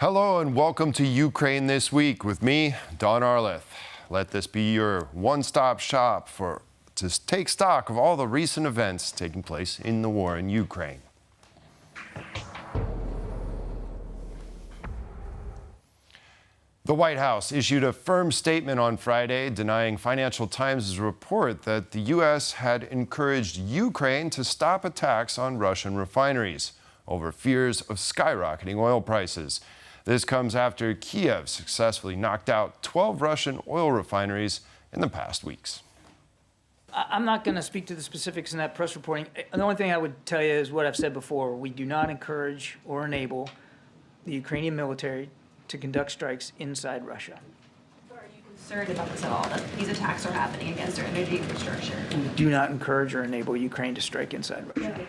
Hello and welcome to Ukraine This Week with me, Don Arleth. Let this be your one-stop shop to take stock of all the recent events taking place in the war in Ukraine. The White House issued a firm statement on Friday denying Financial Times' report that the U.S. had encouraged Ukraine to stop attacks on Russian refineries over fears of skyrocketing oil prices. This comes after Kyiv successfully knocked out 12 Russian oil refineries in the past weeks. I'm not going to speak to the specifics in that press reporting. The only thing I would tell you is what I've said before. We do not encourage or enable the Ukrainian military to conduct strikes inside Russia. So are you concerned about this at all, that these attacks are happening against our energy infrastructure? We do not encourage or enable Ukraine to strike inside Russia.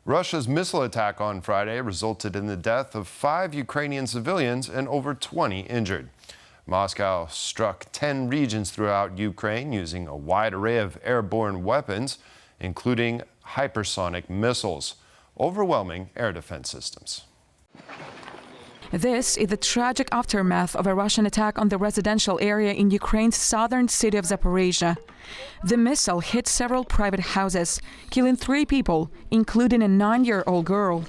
Russia's missile attack on Friday resulted in the death of 5 Ukrainian civilians and over 20 injured. Moscow struck 10 regions throughout Ukraine using a wide array of airborne weapons, including hypersonic missiles, overwhelming air defense systems. This is the tragic aftermath of a Russian attack on the residential area in Ukraine's southern city of Zaporizhzhia. The missile hit several private houses, killing 3 people, including a 9-year-old girl.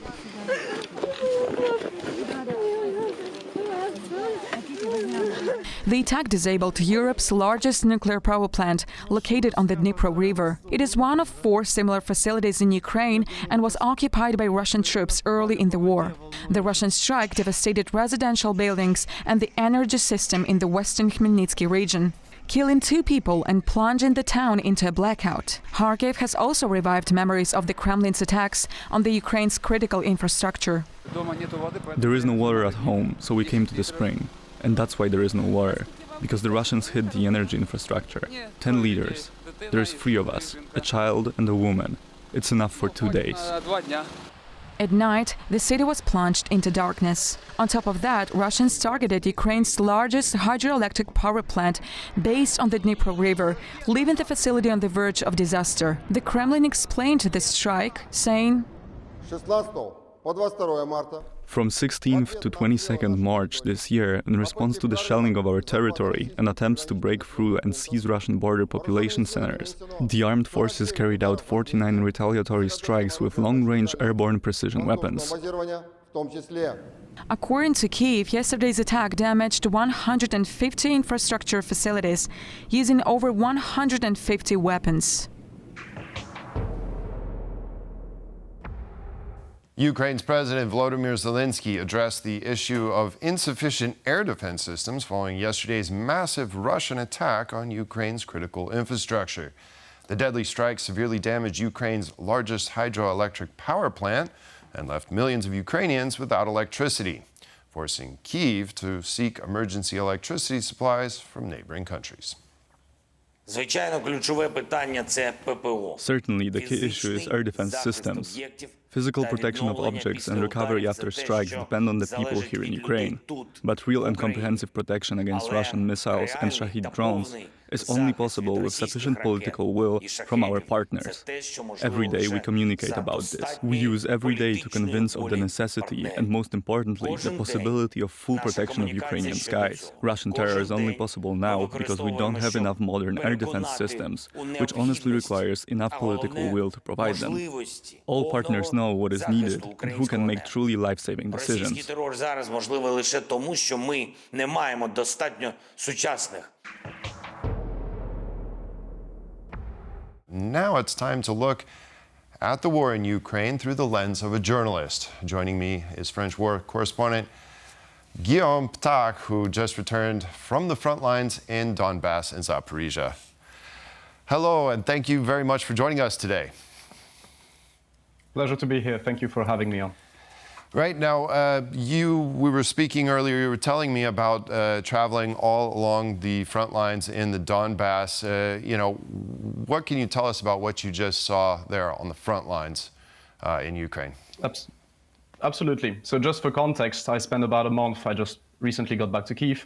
The attack disabled Europe's largest nuclear power plant, located on the Dnipro River. It is one of 4 similar facilities in Ukraine and was occupied by Russian troops early in the war. The Russian strike devastated residential buildings and the energy system in the western Khmelnytsky region, killing 2 people and plunging the town into a blackout. Kharkiv has also revived memories of the Kremlin's attacks on the Ukraine's critical infrastructure. There is no water at home, so we came to the spring. And that's why there is no water, because the Russians hit the energy infrastructure. 10 liters. There's 3 of us, a child and a woman. It's enough for 2 days. At night, the city was plunged into darkness. On top of that, Russians targeted Ukraine's largest hydroelectric power plant based on the Dnipro River, leaving the facility on the verge of disaster. The Kremlin explained the strike, saying, From 16th to 22nd March this year, in response to the shelling of our territory and attempts to break through and seize Russian border population centers, the armed forces carried out 49 retaliatory strikes with long-range airborne precision weapons. According to Kyiv, yesterday's attack damaged 150 infrastructure facilities, using over 150 weapons. Ukraine's President Volodymyr Zelenskyy addressed the issue of insufficient air defense systems following yesterday's massive Russian attack on Ukraine's critical infrastructure. The deadly strike severely damaged Ukraine's largest hydroelectric power plant and left millions of Ukrainians without electricity, forcing Kyiv to seek emergency electricity supplies from neighboring countries. Certainly, the key issue is air defense systems. Physical protection of objects and recovery after strikes depend on the people here in Ukraine. But real and comprehensive protection against Russian missiles and Shahid drones is only possible with sufficient political will from our partners. Every day we communicate about this. We use every day to convince of the necessity and, most importantly, the possibility of full protection of Ukrainian skies. Russian terror is only possible now because we don't have enough modern air defense systems, which honestly requires enough political will to provide them. All partners know what is needed and who can make truly life-saving decisions. Now it's time to look at the war in Ukraine through the lens of a journalist. Joining me is French war correspondent Guillaume Ptak, who just returned from the front lines in Donbas and Zaporizhzhia. Hello, and thank you very much for joining us today. Pleasure to be here. Thank you for having me on. Right now, we were speaking earlier, you were telling me about traveling all along the front lines in the Donbass. What can you tell us about what you just saw there on the front lines in Ukraine? Absolutely. So just for context, I spent about a month. I just recently got back to Kyiv.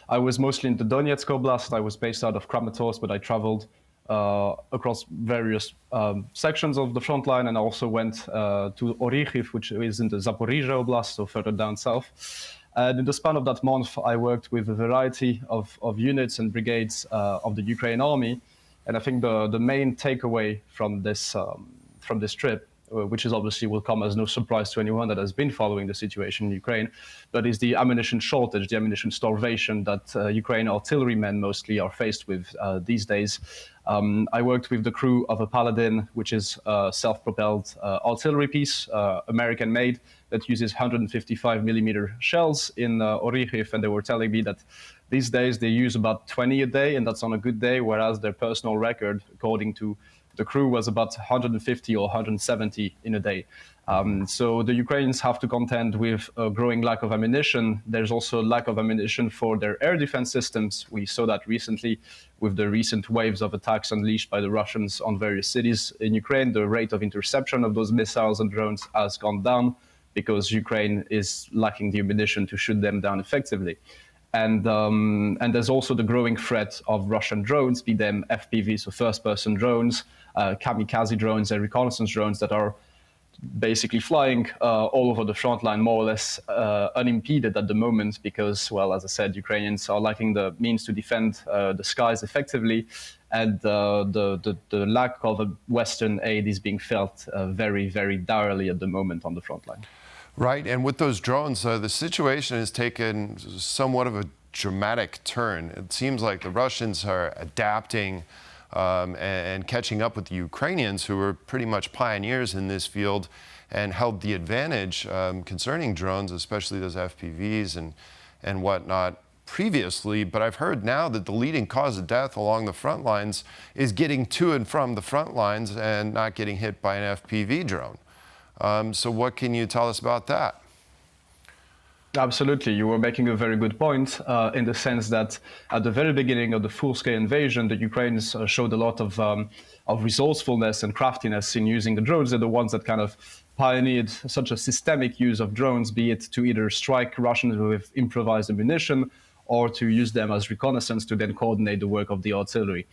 I was mostly in the Donetsk Oblast. I was based out of Kramatorsk, but I traveled across various sections of the front line, and also went to Orikhiv, which is in the Zaporizhzhia Oblast, so further down south. And in the span of that month, I worked with a variety of units and brigades of the Ukraine army. And I think the main takeaway from this trip, which is obviously will come as no surprise to anyone that has been following the situation in Ukraine, but is the ammunition shortage, the ammunition starvation that Ukraine artillerymen mostly are faced with these days. I worked with the crew of a Paladin, which is a self-propelled artillery piece, American-made, that uses 155 millimeter shells in Orikhiv, and they were telling me that these days they use about 20 a day, and that's on a good day, whereas their personal record, according to the crew, was about 150 or 170 in a day. So the Ukrainians have to contend with a growing lack of ammunition. There's also a lack of ammunition for their air defense systems. We saw that recently with the recent waves of attacks unleashed by the Russians on various cities in Ukraine. The rate of interception of those missiles and drones has gone down because Ukraine is lacking the ammunition to shoot them down effectively. And there's also the growing threat of Russian drones, be them FPV, so first-person drones, kamikaze drones, and reconnaissance drones that are basically flying all over the front line, more or less unimpeded at the moment because, well, as I said, Ukrainians are lacking the means to defend the skies effectively, and the lack of a Western aid is being felt very, very direly at the moment on the front line. Right, and with those drones, the situation has taken somewhat of a dramatic turn. It seems like the Russians are adapting and catching up with the Ukrainians, who were pretty much pioneers in this field and held the advantage concerning drones, especially those FPVs and whatnot previously. But I've heard now that the leading cause of death along the front lines is getting to and from the front lines and not getting hit by an FPV drone. So what can you tell us about that? Absolutely. You were making a very good point in the sense that at the very beginning of the full-scale invasion, the Ukrainians showed a lot of resourcefulness and craftiness in using the drones. They're the ones that kind of pioneered such a systemic use of drones, be it to either strike Russians with improvised ammunition or to use them as reconnaissance to then coordinate the work of the artillery.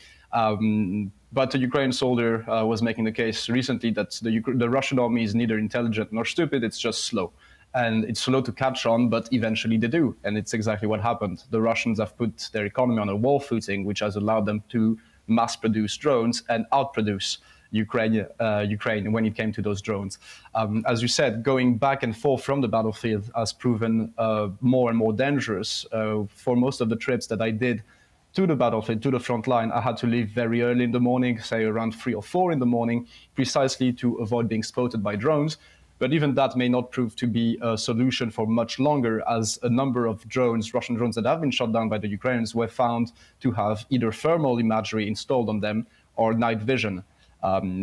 But a Ukrainian soldier was making the case recently that the Russian army is neither intelligent nor stupid, it's just slow. And it's slow to catch on, but eventually they do. And it's exactly what happened. The Russians have put their economy on a war footing, which has allowed them to mass produce drones and outproduce Ukraine when it came to those drones. As you said, going back and forth from the battlefield has proven more and more dangerous. For most of the trips that I did to the battlefield, to the front line, I had to leave very early in the morning, say around 3 or 4 in the morning, precisely to avoid being spotted by drones. But even that may not prove to be a solution for much longer, as a number of drones, Russian drones that have been shot down by the Ukrainians, were found to have either thermal imagery installed on them or night vision,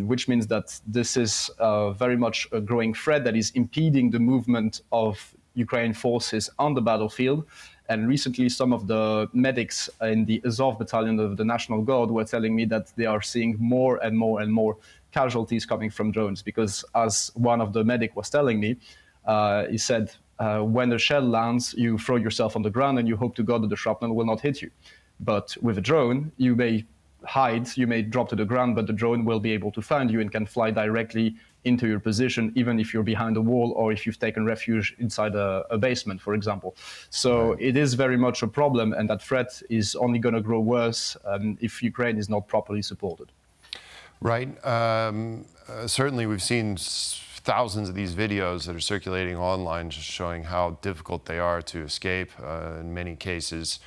which means that this is very much a growing threat that is impeding the movement of Ukrainian forces on the battlefield. And recently, some of the medics in the Azov battalion of the National Guard were telling me that they are seeing more and more and more casualties coming from drones, because as one of the medic was telling me, he said, when a shell lands, you throw yourself on the ground and you hope to God that the shrapnel will not hit you. But with a drone, you may hide, you may drop to the ground, but the drone will be able to find you and can fly directly into your position, even if you're behind a wall or if you've taken refuge inside a basement, for example. So right. It is very much a problem, and that threat is only going to grow worse if Ukraine is not properly supported. Right. Certainly, we've seen thousands of these videos that are circulating online, just showing how difficult they are to escape. In many cases,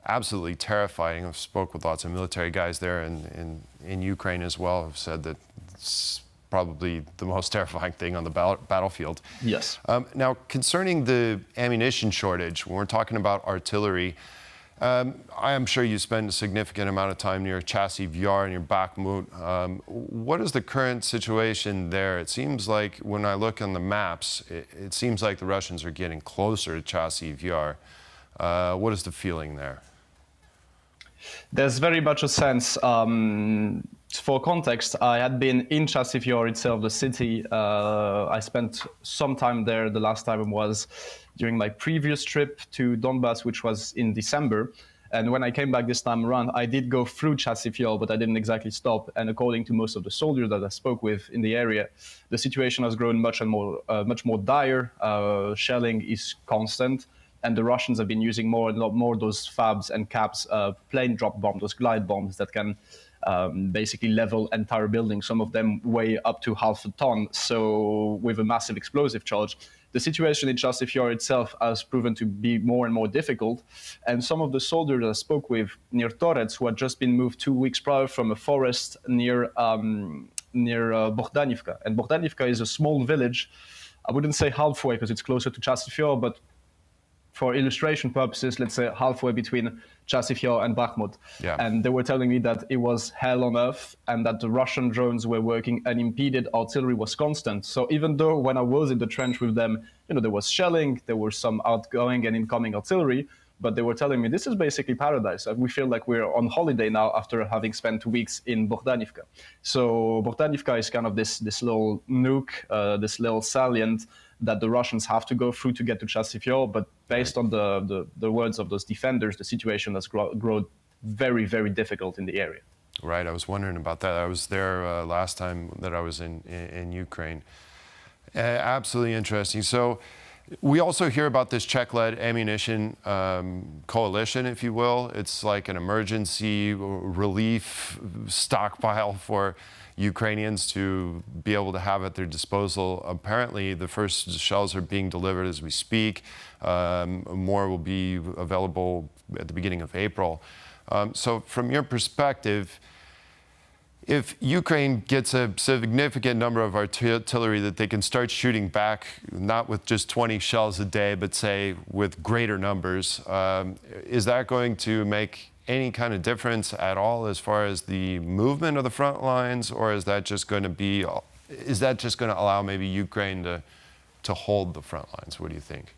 absolutely terrifying. I've spoke with lots of military guys there in Ukraine as well. Have said that it's probably the most terrifying thing on the battlefield. Yes. Now, concerning the ammunition shortage, when we're talking about artillery, I am sure you spend a significant amount of time near Chasiv Yar and your Bakhmut. What is the current situation there? It seems like when I look on the maps, it seems like the Russians are getting closer to Chasiv Yar. What is the feeling there? There's very much a sense. For context, I had been in Chasiv Yar itself, the city. I spent some time there. The last time was during my previous trip to Donbas, which was in December. And when I came back this time around, I did go through Chasiv Yar, but I didn't exactly stop. And according to most of the soldiers that I spoke with in the area, the situation has grown much more dire. Shelling is constant. And the Russians have been using more and more those FABs and CAPs, plane drop bombs, those glide bombs that can basically level entire buildings. Some of them weigh up to half a ton, so with a massive explosive charge. The situation in Chasiv Yar itself has proven to be more and more difficult. And some of the soldiers I spoke with near Torets, who had just been moved 2 weeks prior from a forest near Bohdanivka. And Bohdanivka is a small village. I wouldn't say halfway because it's closer to Chasiv Yar, but for illustration purposes, let's say halfway between Chasiv Yar and Bakhmut. Yeah. And they were telling me that it was hell on earth and that the Russian drones were working unimpeded, artillery was constant. So even though when I was in the trench with them, there was shelling, there were some outgoing and incoming artillery, but they were telling me this is basically paradise. We feel like we're on holiday now after having spent 2 weeks in Bohdanivka. So Bohdanivka is kind of this little nuke, this little salient that the Russians have to go through to get to Chasiv Yar. But based on the words of those defenders, the situation has grown very, very difficult in the area. Right, I was wondering about that. I was there last time that I was in Ukraine. Absolutely interesting. So we also hear about this Czech-led ammunition coalition, if you will. It's like an emergency relief stockpile for Ukrainians to be able to have at their disposal. Apparently, the first shells are being delivered as we speak. More will be available at the beginning of April. So from your perspective, if Ukraine gets a significant number of artillery that they can start shooting back, not with just 20 shells a day, but say with greater numbers, is that going to make any kind of difference at all as far as the movement of the front lines, or is that just going to allow maybe Ukraine to hold the front lines? What do you think?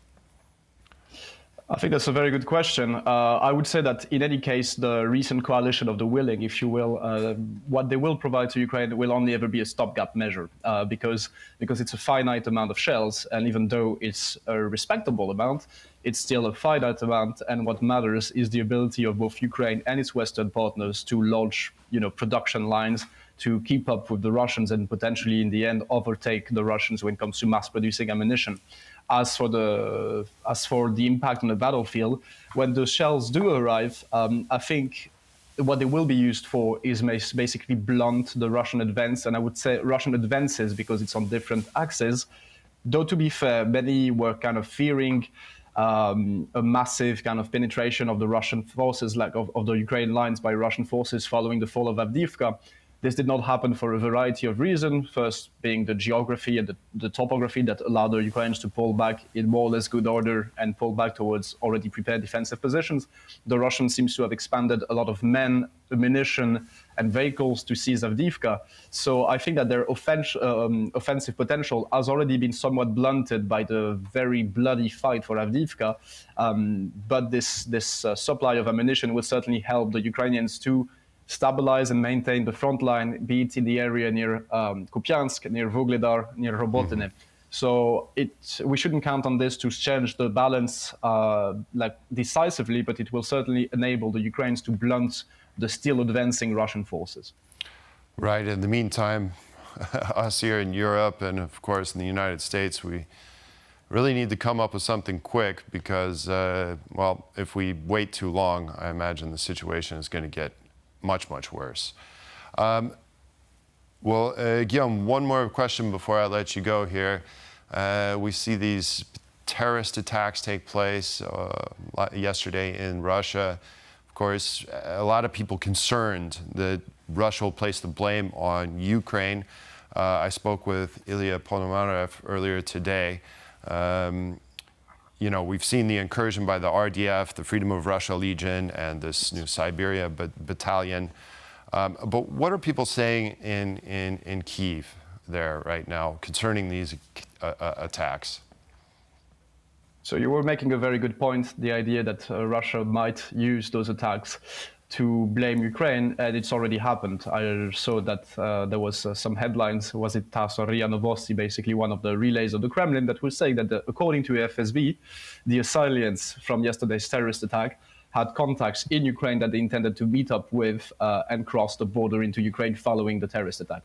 I think that's a very good question. I would say that in any case, the recent coalition of the willing, if you will, what they will provide to Ukraine will only ever be a stopgap measure because it's a finite amount of shells. And even though it's a respectable amount, it's still a finite amount. And what matters is the ability of both Ukraine and its Western partners to launch, production lines to keep up with the Russians and potentially in the end overtake the Russians when it comes to mass producing ammunition. As for the impact on the battlefield, when the shells do arrive, I think what they will be used for is basically blunt the Russian advance, and I would say Russian advances because it's on different axes. Though to be fair, many were kind of fearing a massive kind of penetration of the Russian forces, like of the Ukrainian lines by Russian forces following the fall of Avdiivka. This did not happen for a variety of reasons, first being the geography and the topography that allowed the Ukrainians to pull back in more or less good order and pull back towards already prepared defensive positions. The Russians seem to have expanded a lot of men, ammunition, and vehicles to seize Avdiivka. So I think that their offensive potential has already been somewhat blunted by the very bloody fight for Avdiivka. But this supply of ammunition would certainly help the Ukrainians to stabilize and maintain the front line, be it in the area near Kupiansk, near Vuhledar, near Robotyne. So we shouldn't count on this to change the balance decisively, but it will certainly enable the Ukrainians to blunt the still advancing Russian forces. Right. In the meantime, us here in Europe and, of course, in the United States, we really need to come up with something quick because, if we wait too long, I imagine the situation is going to get much, much worse. Guillaume, one more question before I let you go here. We see these terrorist attacks take place yesterday in Russia. Of course, a lot of people concerned that Russia will place the blame on Ukraine. I spoke with Ilya Ponomarev earlier today. We've seen the incursion by the RDF, the Freedom of Russia Legion, and this new Siberia battalion. But what are people saying in Kyiv there right now concerning these attacks? So you were making a very good point, the idea that Russia might use those attacks to blame Ukraine, and it's already happened. I saw that there was some headlines, was it TASS or RIA Novosti, basically one of the relays of the Kremlin, that was saying that according to FSB, the assailants from yesterday's terrorist attack had contacts in Ukraine that they intended to meet up with and cross the border into Ukraine following the terrorist attack.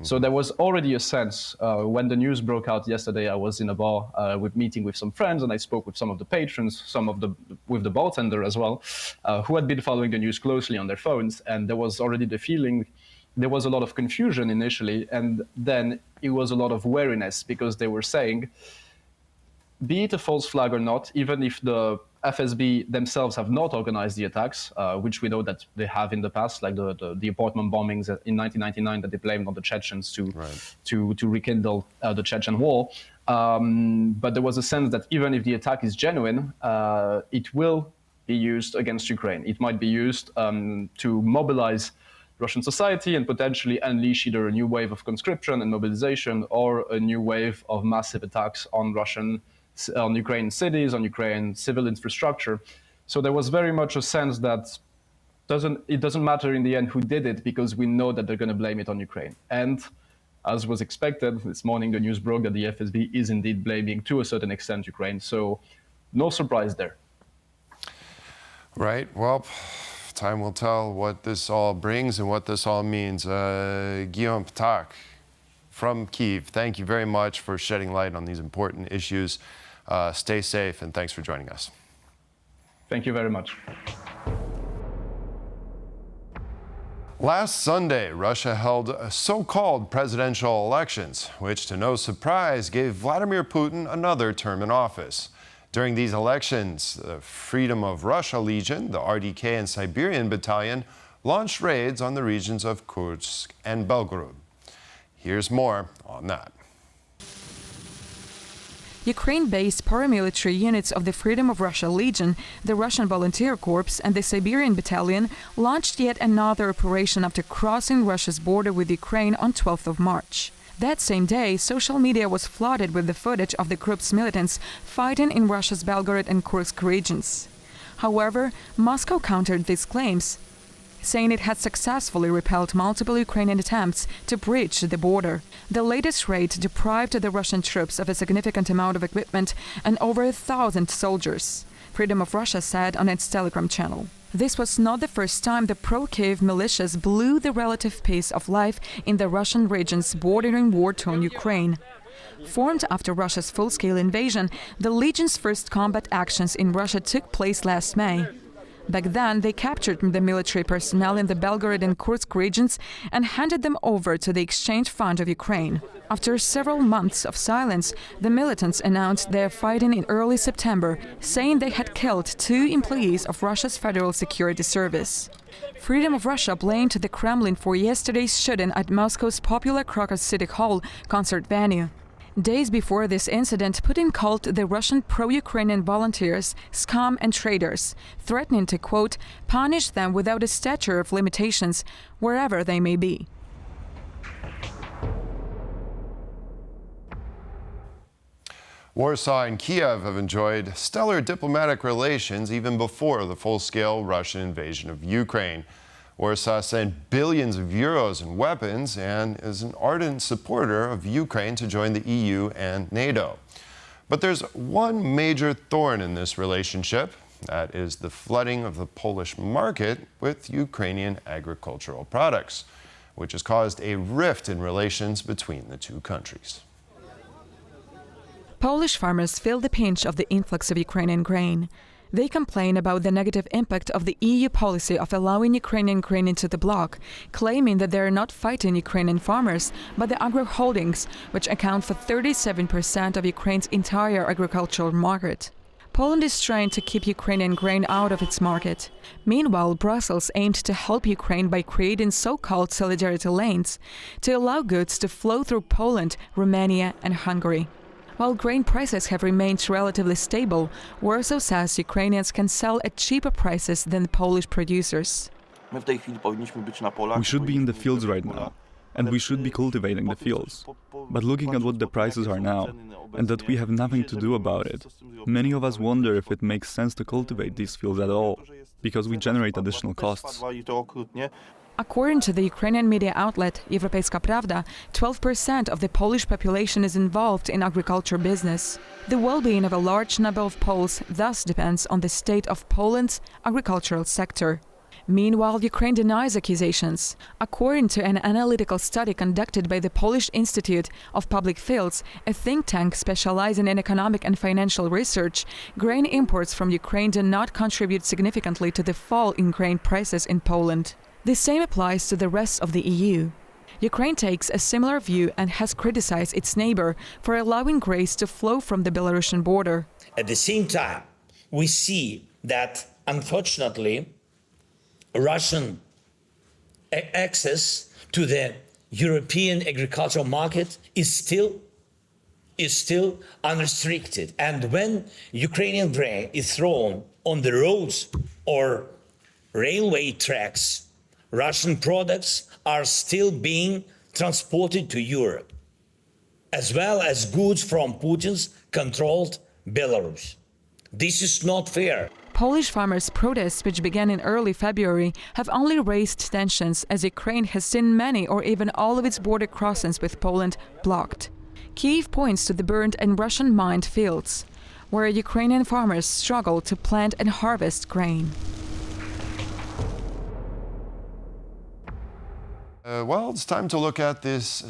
So there was already a sense, when the news broke out yesterday, I was in a bar meeting with some friends, and I spoke with some of the patrons, with the bartender as well, who had been following the news closely on their phones, and there was already the feeling, there was a lot of confusion initially, and then it was a lot of wariness, because they were saying, be it a false flag or not, even if the FSB themselves have not organized the attacks, which we know that they have in the past, like the apartment bombings in 1999 that they blamed on the Chechens to rekindle the Chechen war. But there was a sense that even if the attack is genuine, it will be used against Ukraine. It might be used to mobilize Russian society and potentially unleash either a new wave of conscription and mobilization or a new wave of massive attacks on Ukrainian cities, on Ukrainian civil infrastructure. So there was very much a sense that it doesn't matter in the end who did it, because we know that they're going to blame it on Ukraine. And as was expected, this morning the news broke that the FSB is indeed blaming, to a certain extent, Ukraine. So no surprise there. Right. Well, time will tell what this all brings and what this all means. Guillaume Ptak from Kyiv, thank you very much for shedding light on these important issues. Stay safe, and thanks for joining us. Thank you very much. Last Sunday, Russia held so-called presidential elections, which, to no surprise, gave Vladimir Putin another term in office. During these elections, the Freedom of Russia Legion, the RDK and Siberian Battalion, launched raids on the regions of Kursk and Belgorod. Here's more on that. Ukraine-based paramilitary units of the Freedom of Russia Legion, the Russian Volunteer Corps, and the Siberian Battalion launched yet another operation after crossing Russia's border with Ukraine on 12th of March. That same day, social media was flooded with the footage of the group's militants fighting in Russia's Belgorod and Kursk regions. However, Moscow countered these claims, saying it had successfully repelled multiple Ukrainian attempts to breach the border. The latest raid deprived the Russian troops of a significant amount of equipment and over 1,000 soldiers, Freedom of Russia said on its Telegram channel. This was not the first time the pro-Kiev militias blew the relative pace of life in the Russian regions bordering war-torn Ukraine. Formed after Russia's full-scale invasion, the Legion's first combat actions in Russia took place last May. Back then, they captured the military personnel in the Belgorod and Kursk regions and handed them over to the Exchange Fund of Ukraine. After several months of silence, the militants announced their fighting in early September, saying they had killed 2 employees of Russia's Federal Security Service. Freedom of Russia blamed the Kremlin for yesterday's shooting at Moscow's popular Crocus City Hall concert venue. Days before this incident, Putin called the Russian pro-Ukrainian volunteers scum and traitors, threatening to, quote, punish them without a statute of limitations, wherever they may be. Warsaw and Kiev have enjoyed stellar diplomatic relations even before the full-scale Russian invasion of Ukraine. Warsaw sent billions of euros in weapons and is an ardent supporter of Ukraine to join the EU and NATO. But there's one major thorn in this relationship. That is the flooding of the Polish market with Ukrainian agricultural products, which has caused a rift in relations between the two countries. Polish farmers feel the pinch of the influx of Ukrainian grain. They complain about the negative impact of the EU policy of allowing Ukrainian grain into the bloc, claiming that they are not fighting Ukrainian farmers, but the agro holdings, which account for 37% of Ukraine's entire agricultural market. Poland is trying to keep Ukrainian grain out of its market. Meanwhile, Brussels aimed to help Ukraine by creating so-called solidarity lanes to allow goods to flow through Poland, Romania, and Hungary. While grain prices have remained relatively stable, Warsaw says Ukrainians can sell at cheaper prices than Polish producers. We should be in the fields right now, and we should be cultivating the fields. But looking at what the prices are now, and that we have nothing to do about it, many of us wonder if it makes sense to cultivate these fields at all, because we generate additional costs. According to the Ukrainian media outlet Европейska Pravda, 12% of the Polish population is involved in agriculture business. The well-being of a large number of Poles thus depends on the state of Poland's agricultural sector. Meanwhile, Ukraine denies accusations. According to an analytical study conducted by the Polish Institute of Public Fields, a think tank specializing in economic and financial research, grain imports from Ukraine do not contribute significantly to the fall in grain prices in Poland. The same applies to the rest of the EU. Ukraine takes a similar view and has criticized its neighbor for allowing grains to flow from the Belarusian border. At the same time, we see that, unfortunately, Russian access to the European agricultural market is still unrestricted. And when Ukrainian grain is thrown on the roads or railway tracks, Russian products are still being transported to Europe, as well as goods from Putin's controlled Belarus. This is not fair. Polish farmers' protests, which began in early February, have only raised tensions as Ukraine has seen many or even all of its border crossings with Poland blocked. Kyiv points to the burned and Russian-mined fields, where Ukrainian farmers struggle to plant and harvest grain. Well, it's time to look at this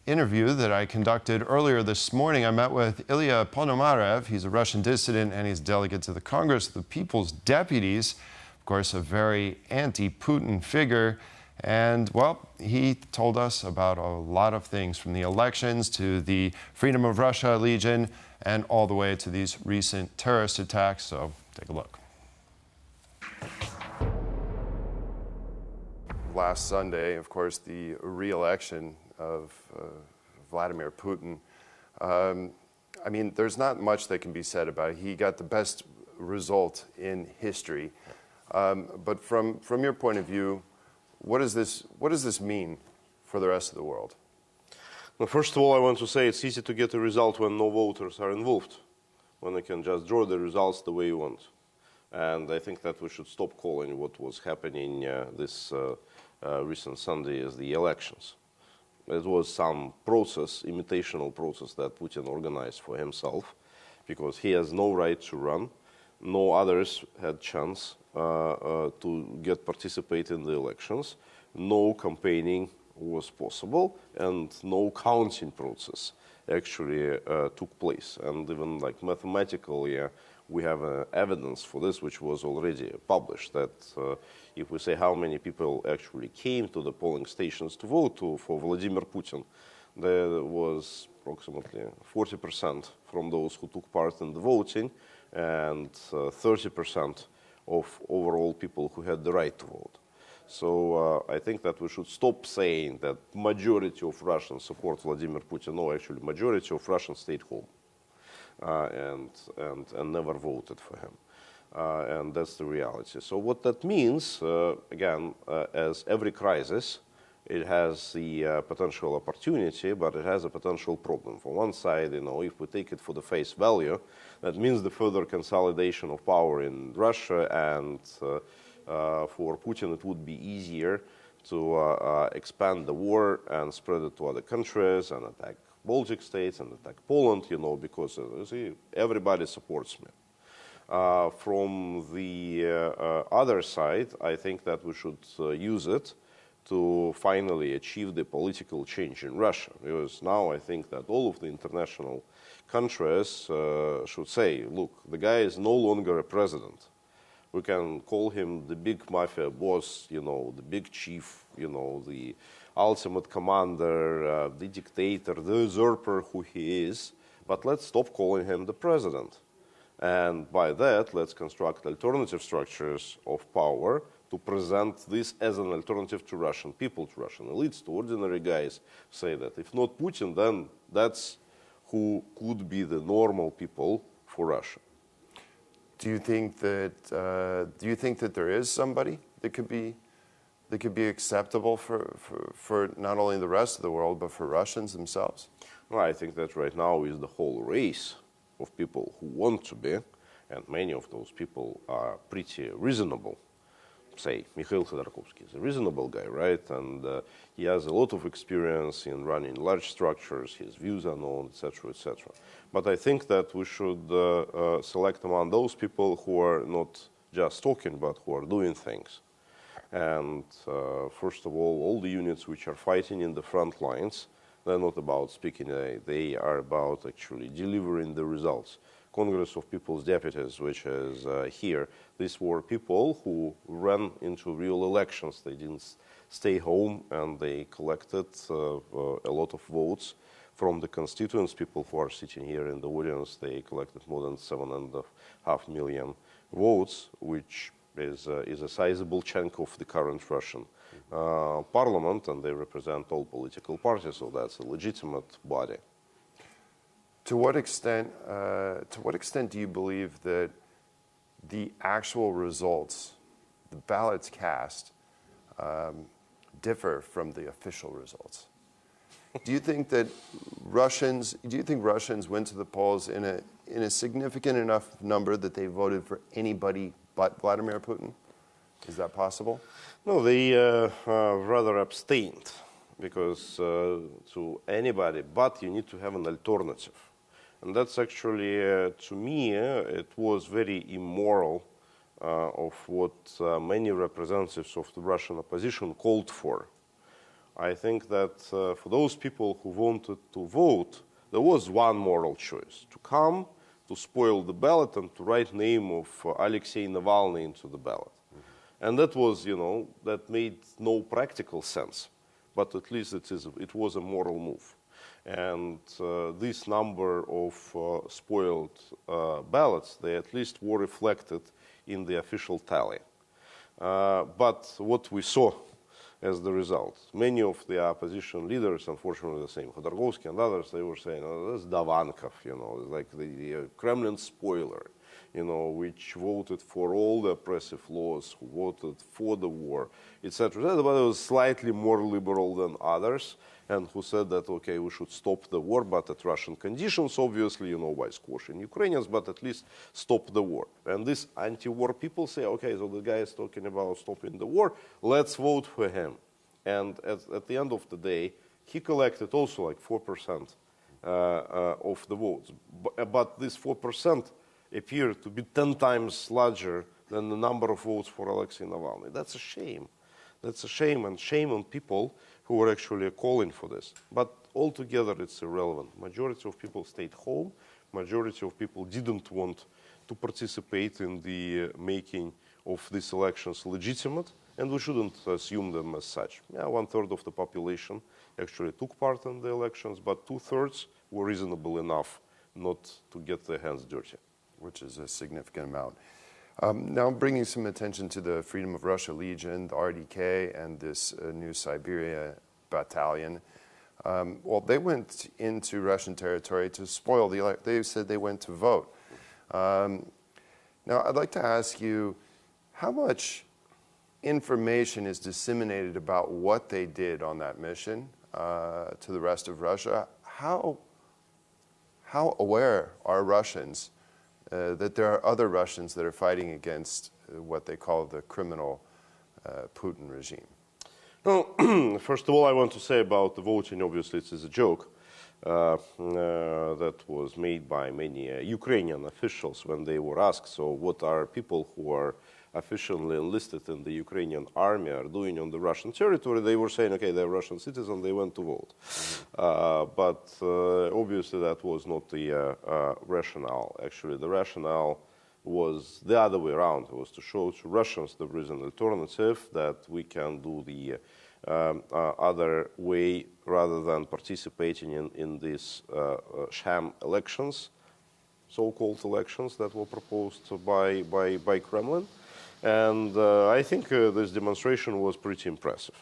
interview that I conducted earlier this morning. I met with Ilya Ponomarev. He's a Russian dissident and he's delegate to the Congress of the People's Deputies. Of course, a very anti-Putin figure. And, well, he told us about a lot of things, from the elections to the Freedom of Russia Legion and all the way to these recent terrorist attacks. So take a look. Last Sunday, of course, the re-election of Vladimir Putin. I mean, there's not much that can be said about it. He got the best result in history. But from your point of view, what does this mean for the rest of the world? Well, first of all, I want to say it's easy to get a result when no voters are involved, when you can just draw the results the way you want. And I think that we should stop calling what was happening this recent Sunday as the elections. It was some process, imitational process that Putin organized for himself, because he has no right to run. No others had chance to participate in the elections. No campaigning was possible, and no counting process actually took place. And even like mathematically, we have evidence for this, which was already published, that if we say how many people actually came to the polling stations to vote for Vladimir Putin, there was approximately 40% from those who took part in the voting, and 30% of overall people who had the right to vote. So I think that we should stop saying that majority of Russians support Vladimir Putin. No, actually, majority of Russians stayed home and never voted for him. And that's the reality. So what that means, again, as every crisis, it has the potential opportunity, but it has a potential problem. For one side, if we take it for the face value, that means the further consolidation of power in Russia, and for Putin it would be easier to expand the war and spread it to other countries and attack Baltic states and attack Poland, because everybody supports me. From the other side, I think that we should use it to finally achieve the political change in Russia. Because now I think that all of the international countries should say, look, the guy is no longer a president. We can call him the big mafia boss, the big chief, the ultimate commander, the dictator, the usurper who he is. But let's stop calling him the president. And by that, let's construct alternative structures of power to present this as an alternative to Russian people, to Russian elites, to ordinary guys. Say that if not Putin, then that's who could be the normal people for Russia. Do you think that there is somebody that could be acceptable for not only the rest of the world but for Russians themselves? Well, I think that right now is the whole race of people who want to be, and many of those people are pretty reasonable, say, Mikhail Khodorkovsky is a reasonable guy, right? And he has a lot of experience in running large structures, his views are known, etc., etc. But I think that we should select among those people who are not just talking, but who are doing things. And first of all the units which are fighting in the front lines, they're not about speaking, they are about actually delivering the results. Congress of People's Deputies, which is here, these were people who ran into real elections. They didn't stay home, and they collected a lot of votes from the constituents, people who are sitting here in the audience. They collected more than 7.5 million votes, which is a sizable chunk of the current Russian parliament, and they represent all political parties, so that's a legitimate body. To what extent do you believe that the actual results, the ballots cast, differ from the official results? Do you think Russians went to the polls in a significant enough number that they voted for anybody but Vladimir Putin? Is that possible? No, they rather abstained, because to anybody but you need to have an alternative. And that's actually, to me, it was very immoral of what many representatives of the Russian opposition called for. I think that for those people who wanted to vote, there was one moral choice: to come, to spoil the ballot, and to write name of Alexei Navalny into the ballot. And that was, that made no practical sense, but at least it was a moral move. And this number of spoiled ballots, they at least were reflected in the official tally. But what we saw as the result, many of the opposition leaders, unfortunately the same, Khodorkovsky and others, they were saying, oh, that's Davankov, like the Kremlin spoiler, which voted for all the oppressive laws, who voted for the war, etc. But it was slightly more liberal than others, and who said that, okay, we should stop the war, but at Russian conditions, obviously, by squashing Ukrainians, but at least stop the war. And these anti-war people say, okay, so the guy is talking about stopping the war, let's vote for him. And at the end of the day, he collected also like 4% of the votes. But this 4% appear to be 10 times larger than the number of votes for Alexei Navalny. That's a shame. That's a shame, and shame on people who were actually calling for this. But altogether, it's irrelevant. Majority of people stayed home. Majority of people didn't want to participate in the making of these elections legitimate, and we shouldn't assume them as such. Yeah, 1/3 of the population actually took part in the elections, but 2/3 were reasonable enough not to get their hands dirty. Which is a significant amount. Now bringing some attention to the Freedom of Russia Legion, the RDK, and this new Siberia battalion. Well, they went into Russian territory to spoil the election. They said they went to vote. Now, I'd like to ask you, how much information is disseminated about what they did on that mission to the rest of Russia? How aware are Russians that there are other Russians that are fighting against what they call the criminal Putin regime? Well, first of all, I want to say about the voting, obviously it is a joke that was made by many Ukrainian officials when they were asked, so what are people who are officially enlisted in the Ukrainian army are doing on the Russian territory? They were saying, okay, they're Russian citizens, they went to vote. But obviously that was not the rationale. Actually, the rationale was the other way around. It was to show to Russians there is an alternative, that we can do the other way rather than participating in these sham elections, so-called elections that were proposed by Kremlin. And I think this demonstration was pretty impressive.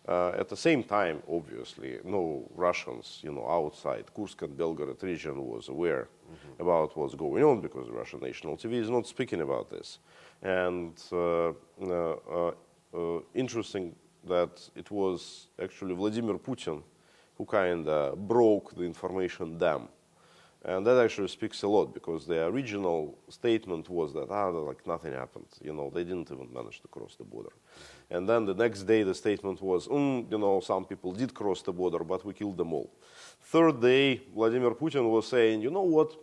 At the same time, obviously, no Russians, outside Kursk and Belgorod region was aware about what's going on, because the Russian national TV is not speaking about this. And interesting that it was actually Vladimir Putin who kind of broke the information dam. And that actually speaks a lot, because the original statement was that, like nothing happened. They didn't even manage to cross the border. And then the next day the statement was, some people did cross the border, but we killed them all. Third day, Vladimir Putin was saying, you know what,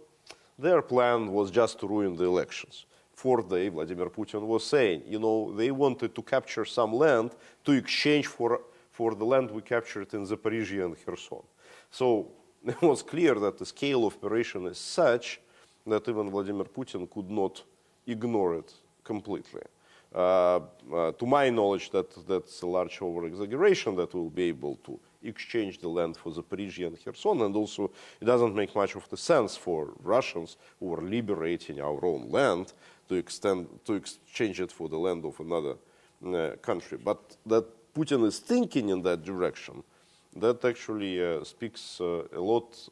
their plan was just to ruin the elections. Fourth day, Vladimir Putin was saying, they wanted to capture some land to exchange for the land we captured in Zaporizhzhia and Kherson. So it was clear that the scale of operation is such that even Vladimir Putin could not ignore it completely. To my knowledge, that's a large over-exaggeration, that we'll be able to exchange the land for Zaporizhzhia and Kherson, and also it doesn't make much of the sense for Russians who are liberating our own land to exchange it for the land of another country. But that Putin is thinking in that direction, that actually speaks a lot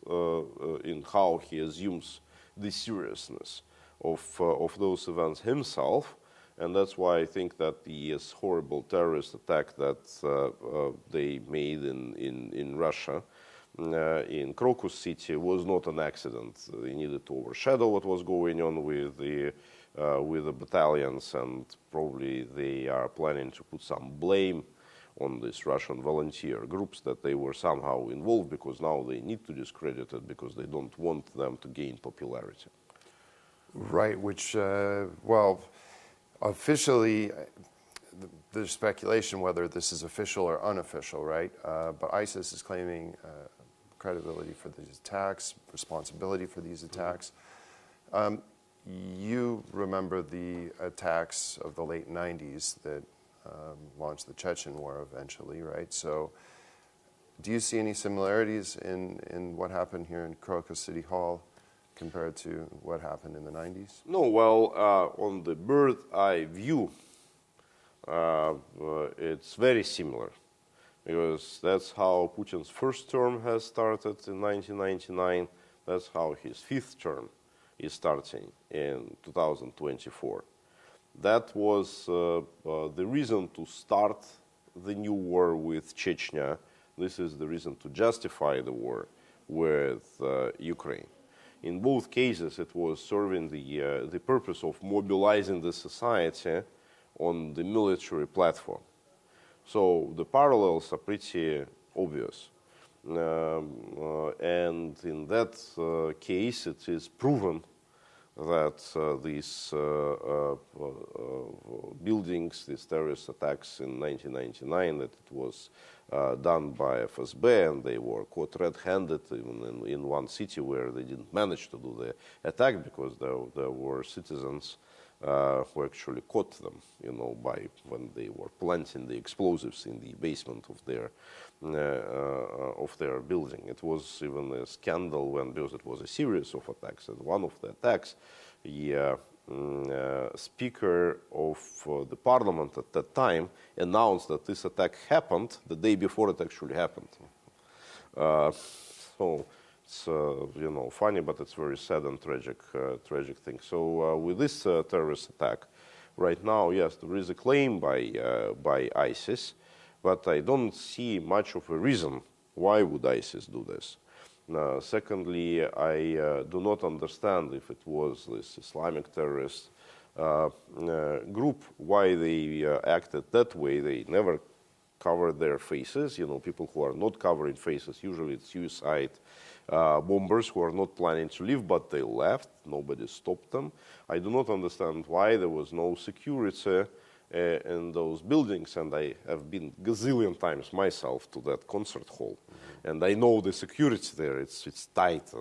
in how he assumes the seriousness of those events himself. And that's why I think that the horrible terrorist attack that they made in Russia, in Crocus City, was not an accident. They needed to overshadow what was going on with the battalions, and probably they are planning to put some blame on these Russian volunteer groups that they were somehow involved, because now they need to discredit it because they don't want them to gain popularity. Right, which, officially, there's speculation whether this is official or unofficial, right? But ISIS is claiming credibility for these attacks, responsibility for these attacks. You remember the attacks of the late 90s that launched the Chechen War eventually, right? So do you see any similarities in what happened here in Crocus City Hall compared to what happened in the 90s? No, well, on the bird's eye view, it's very similar, because that's how Putin's first term has started in 1999. That's how his fifth term is starting in 2024. That was the reason to start the new war with Chechnya. This is the reason to justify the war with Ukraine. In both cases, it was serving the purpose of mobilizing the society on the military platform. So the parallels are pretty obvious. And in that case, it is proven that these buildings, these terrorist attacks in 1999, that it was done by FSB, and they were caught red-handed even in one city where they didn't manage to do the attack, because there were citizens who actually caught them, by when they were planting the explosives in the basement of their building. It was even a scandal because it was a series of attacks, and one of the attacks, the Speaker of the Parliament at that time announced that this attack happened the day before it actually happened. So it's funny, but it's very sad and tragic thing. So with this terrorist attack, right now, yes, there is a claim by ISIS, but I don't see much of a reason why would ISIS do this. Secondly, I do not understand if it was this Islamic terrorist group, why they acted that way. They never covered their faces. People who are not covering faces, usually it's suicide bombers who are not planning to leave, but they left. Nobody stopped them. I do not understand why there was no security in those buildings, and I have been gazillion times myself to that concert hall, and I know the security there. It's tight,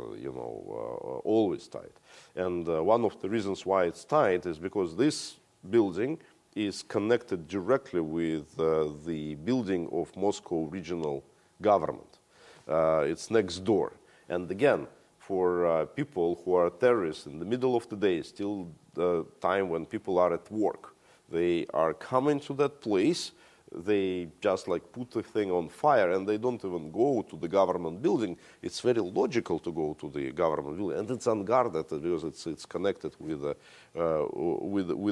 always tight. And one of the reasons why it's tight is because this building is connected directly with the building of Moscow regional government. It's next door. And again, for people who are terrorists in the middle of the day, still the time when people are at work, they are coming to that place, they just put the thing on fire, and they don't even go to the government building. It's very logical to go to the government building, and it's unguarded because it's connected with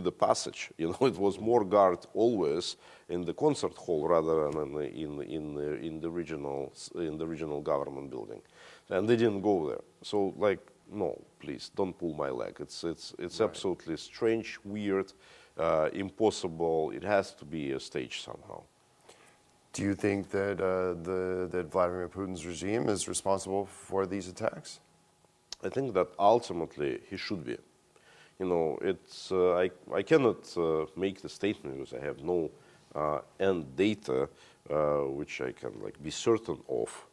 the passage. It was more guard always in the concert hall rather than in the regional government building, and they didn't go there. So no, please don't pull my leg. It's absolutely strange, weird, impossible. It has to be a stage somehow. Do you think that that Vladimir Putin's regime is responsible for these attacks? I think that ultimately he should be. You know, it's I cannot make the statement because I have no end data which I can be certain of.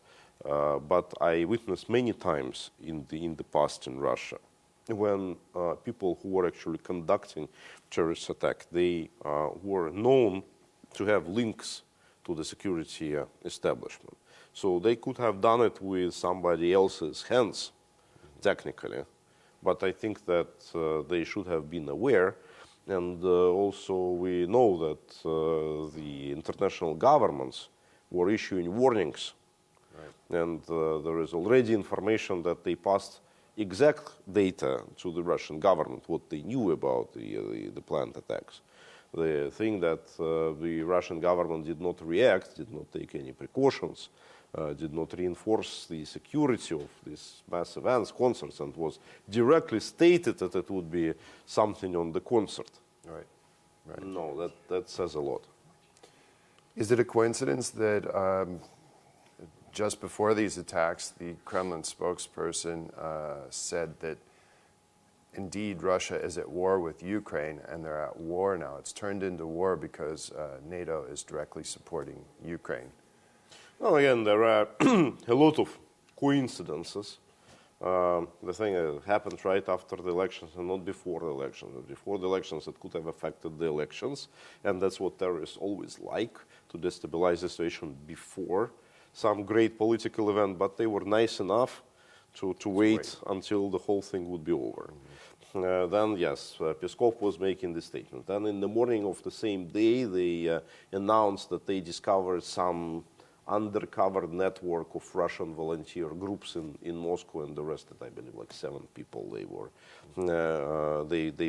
But I witnessed many times in the past in Russia when people who were actually conducting terrorist attack, they were known to have links to the security establishment. So they could have done it with somebody else's hands, technically. But I think that they should have been aware. And also we know that the international governments were issuing warnings. Right. And there is already information that they passed exact data to the Russian government, what they knew about the planned attacks. The thing that the Russian government did not react, did not take any precautions, did not reinforce the security of these mass events, concerts, and was directly stated that it would be something on the concert. Right. Right. No, that says a lot. Is it a coincidence that just before these attacks, the Kremlin spokesperson said that indeed Russia is at war with Ukraine, and they're at war now? It's turned into war because NATO is directly supporting Ukraine. Well, again, there are a lot of coincidences. The thing happened right after the elections and not before the elections. Before the elections, it could have affected the elections, and that's what terrorists always like, to destabilize the situation before some great political event, but they were nice enough to wait until the whole thing would be over. Then, yes, Peskov was making the statement. Then in the morning of the same day, they announced that they discovered some undercover network of Russian volunteer groups in Moscow and arrested, I believe, 7 people they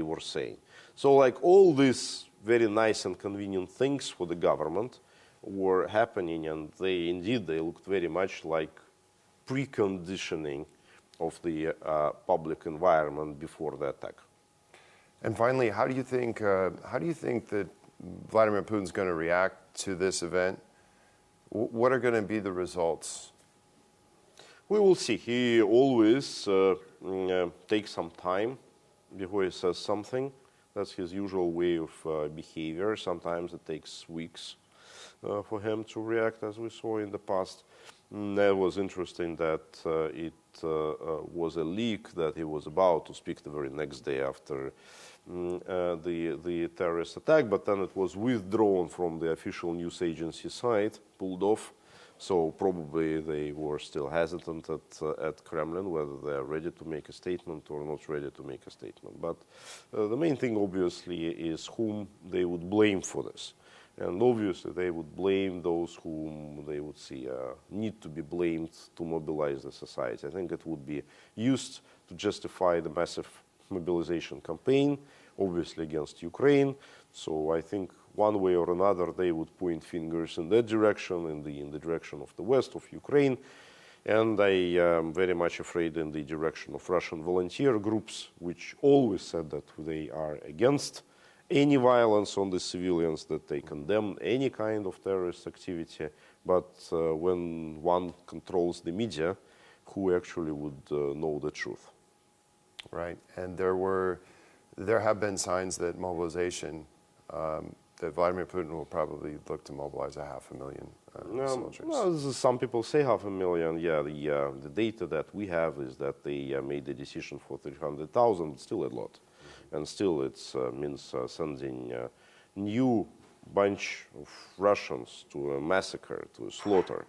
were saying. So all these very nice and convenient things for the government were happening, and they looked very much like preconditioning of the public environment before the attack. And finally, how do you think that Vladimir Putin's going to react to this event? What are going to be the results? We will see. He always takes some time before he says something. That's his usual way of behavior. Sometimes it takes weeks for him to react, as we saw in the past. That was interesting that it was a leak that he was about to speak the very next day after the terrorist attack, but then it was withdrawn from the official news agency site, pulled off. So probably they were still hesitant at Kremlin, whether they're ready to make a statement or not ready to make a statement. But the main thing, obviously, is whom they would blame for this. And obviously, they would blame those whom they would see need to be blamed to mobilize the society. I think it would be used to justify the massive mobilization campaign, obviously against Ukraine. So I think one way or another, they would point fingers in that direction, in the direction of the west of Ukraine. And I am very much afraid in the direction of Russian volunteer groups, which always said that they are against any violence on the civilians, that they condemn any kind of terrorist activity. But when one controls the media, who actually would know the truth? Right. And there have been signs that mobilization, that Vladimir Putin will probably look to mobilize 500,000 soldiers. Well, some people say 500,000. Yeah, the data that we have is that they made the decision for 300,000, still a lot. And still it means sending a new bunch of Russians to a massacre, to a slaughter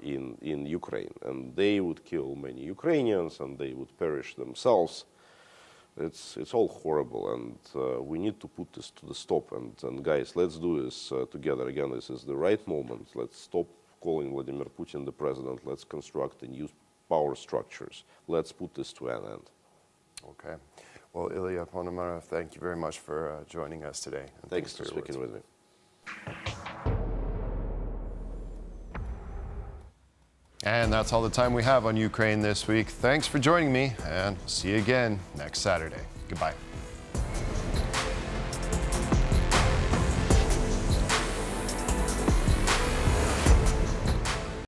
in Ukraine. And they would kill many Ukrainians and they would perish themselves. It's all horrible, and we need to put this to the stop. And guys, let's do this together. Again, this is the right moment. Let's stop calling Vladimir Putin the president. Let's construct the new power structures. Let's put this to an end. Okay. Well, Ilya Ponomarev, thank you very much for joining us today. And thanks for speaking with me. And that's all the time we have on Ukraine this week. Thanks for joining me, and see you again next Saturday. Goodbye.